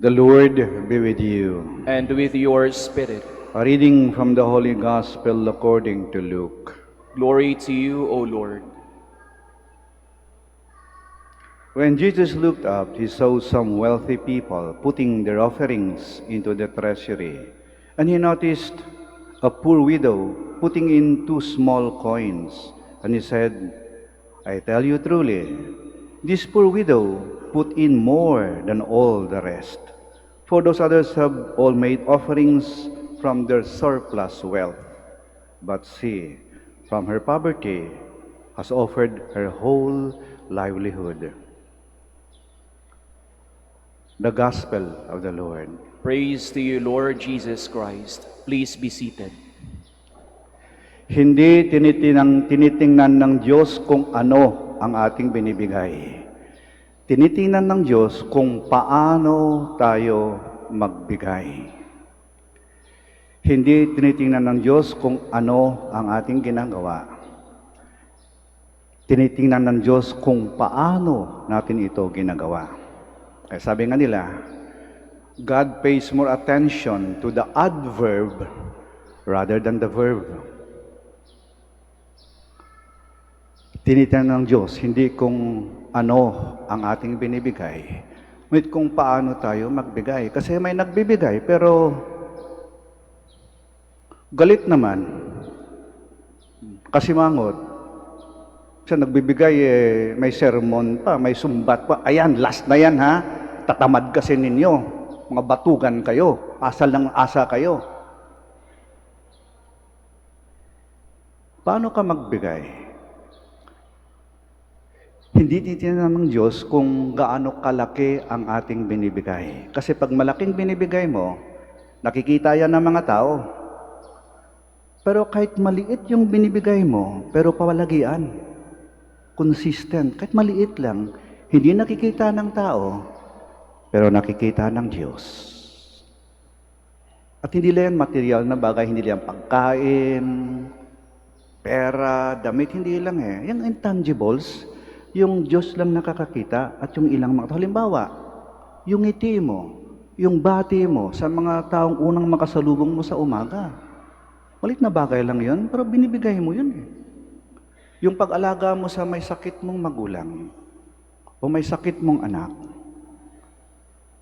The Lord be with you. And with your spirit. A reading from the Holy Gospel according to Luke. Glory to you, O Lord. When Jesus looked up, he saw some wealthy people putting their offerings into the treasury. And he noticed a poor widow putting in 2 small coins. And he said, I tell you truly, this poor widow put in more than all the rest. For those others have all made offerings from their surplus wealth. But she, from her poverty, has offered her whole livelihood. The Gospel of the Lord. Praise to you, Lord Jesus Christ. Please be seated. Hindi tinitingnan ng Diyos kung ano ang ating binibigay. Tinitingnan ng Diyos kung paano tayo magbigay. Hindi tinitingnan ng Diyos kung ano ang ating ginagawa. Tinitingnan ng Diyos kung paano natin ito ginagawa. Kaya sabi nga nila, God pays more attention to the adverb rather than the verb. Tinitingnan ng Diyos, hindi kung ano ang ating binibigay, ngunit kung paano tayo magbigay. Kasi may nagbibigay, pero galit naman. Kasimangot. Siya nagbibigay, may sermon pa, may sumbat pa. Ayan, last na yan ha. Tatamad kasi ninyo. Mga batugan kayo. Asal ng asa kayo. Paano ka magbigay? Hindi titingnan ng Diyos kung gaano kalaki ang ating binibigay. Kasi pag malaking binibigay mo, nakikita yan ng mga tao. Pero kahit maliit yung binibigay mo, pero pawalagian, consistent, kahit maliit lang, hindi nakikita ng tao, pero nakikita ng Diyos. At hindi lang material na bagay, hindi lang pagkain, pera, damit, hindi lang Yung intangibles, yung Diyos lang nakakakita at yung ilang mga tao. Halimbawa, yung ngiti mo, yung bati mo sa mga taong unang makasalubong mo sa umaga. Malit na bagay lang yun, pero binibigay mo yun Yung pag-alaga mo sa may sakit mong magulang o may sakit mong anak.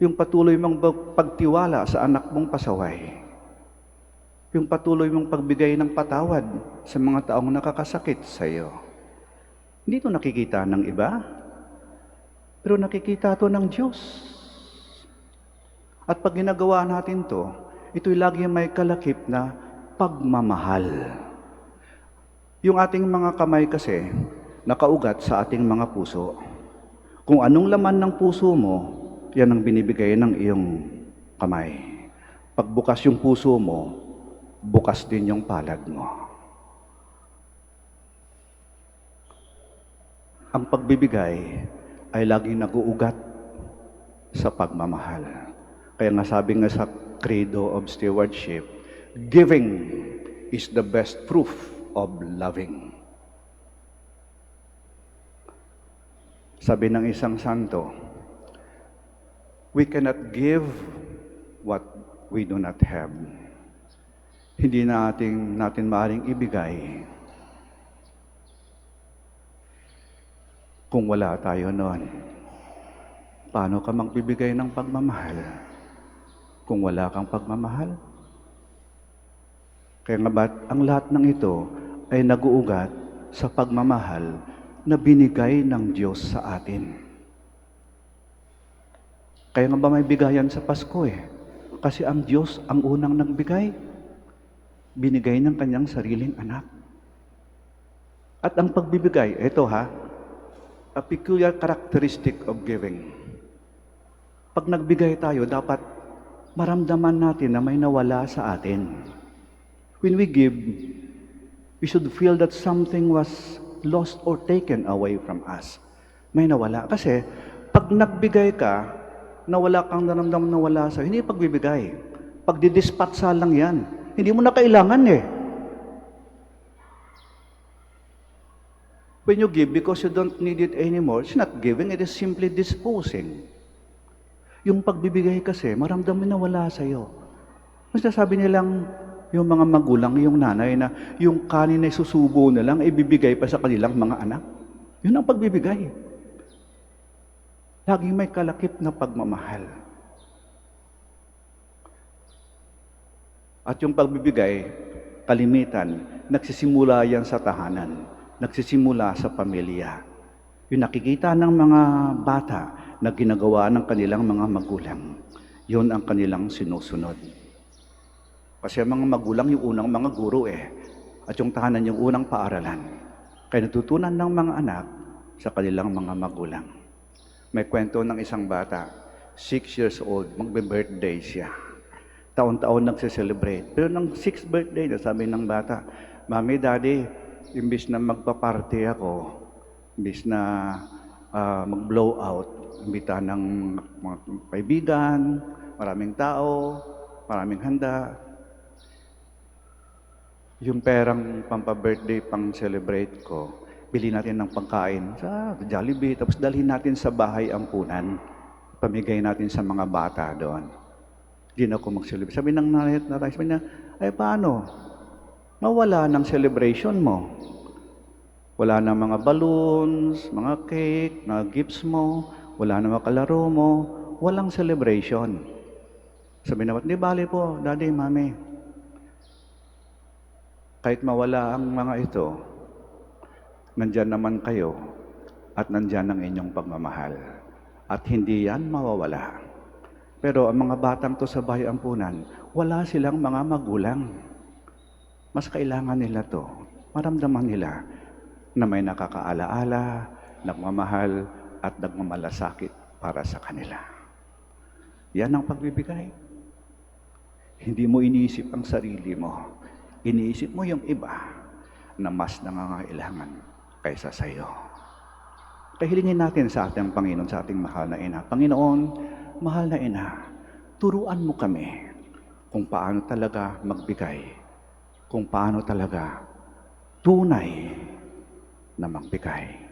Yung patuloy mong pagtiwala sa anak mong pasaway. Yung patuloy mong pagbigay ng patawad sa mga taong nakakasakit sa iyo. Hindi ito nakikita ng iba, pero nakikita ito ng Diyos. At pag ginagawa natin to, ito'y lagi may kalakip na pagmamahal. Yung ating mga kamay kasi, nakaugat sa ating mga puso. Kung anong laman ng puso mo, yan ang binibigay ng iyong kamay. Pagbukas yung puso mo, bukas din yung palad mo. Ang pagbibigay ay laging nag-uugat sa pagmamahal. Kaya nga sabi nga sa Credo of Stewardship, giving is the best proof of loving. Sabi ng isang santo, we cannot give what we do not have. Hindi natin maaaring ibigay kung wala tayo noon. Paano ka magbibigay ng pagmamahal kung wala kang pagmamahal? Kaya nga ba't ang lahat ng ito ay nag-uugat sa pagmamahal na binigay ng Diyos sa atin. Kaya nga ba may bigayan sa Pasko Kasi ang Diyos ang unang nagbigay. Binigay ng kanyang sariling anak. At ang pagbibigay, ito a peculiar characteristic of giving. Pag nagbigay tayo, dapat maramdaman natin na may nawala sa atin. When we give, we should feel that something was lost or taken away from us. May nawala. Kasi, pag nagbigay ka, nawala kang naramdaman na wala sa'yo, hindi pagbibigay. Pag didispatsa lang yan, hindi mo na kailangan When you give because you don't need it anymore, it's not giving, it is simply disposing. Yung pagbibigay kasi, maramdaman na wala sa'yo. Mas nasabi nilang yung mga magulang, yung nanay na yung kanin ay susubo na lang, ibibigay pa sa kanilang mga anak. Yun ang pagbibigay. Laging may kalakip na pagmamahal. At yung pagbibigay, kalimitan, nagsisimula yan sa tahanan, nagsisimula sa pamilya. Yung nakikita ng mga bata na ginagawa ng kanilang mga magulang, yun ang kanilang sinusunod. Kasi ang mga magulang yung unang mga guro at yung tahanan yung unang paaralan. Kaya natutunan ng mga anak sa kanilang mga magulang. May kwento ng isang bata, 6 years old, magbe-birthday siya. Taon-taon nagse-celebrate. Pero nang 6th birthday na, sabi ng bata, Mami, Daddy, imbis na magpa-party ako, imbis na mag-blow out, imbitahan ng mga kaibigan, maraming tao, maraming handa. Yung perang pampa-birthday, pang-celebrate ko, bili natin ng pagkain sa Jollibee, tapos dalhin natin sa bahay ampunan. Pamigay natin sa mga bata doon. Hindi na ako mag-celebrate. Sabi ng nanay at tatay, sabi niya, ay paano? Mawala ng celebration mo. Wala na mga balloons, mga cake, mga gifts mo, wala na mga kalaro mo, walang celebration. Sabi na, di bali po, Daddy, Mami. Kahit mawala ang mga ito, nandyan naman kayo at nandyan ang inyong pagmamahal. At hindi yan mawawala. Pero ang mga batang to sa bahay ampunan, wala silang mga magulang. Mas kailangan nila to. Maramdaman nila na may nakakaalaala, nagmamahal, at nagmamalasakit para sa kanila. Yan ang pagbibigay. Hindi mo iniisip ang sarili mo. Iniisip mo yung iba na mas nangangailangan kaysa sa iyo. Kahilingin natin sa ating Panginoon, sa ating mahal na ina. Panginoon, mahal na ina, turuan mo kami kung paano talaga magbigay, kung paano talaga tunay na magbigay.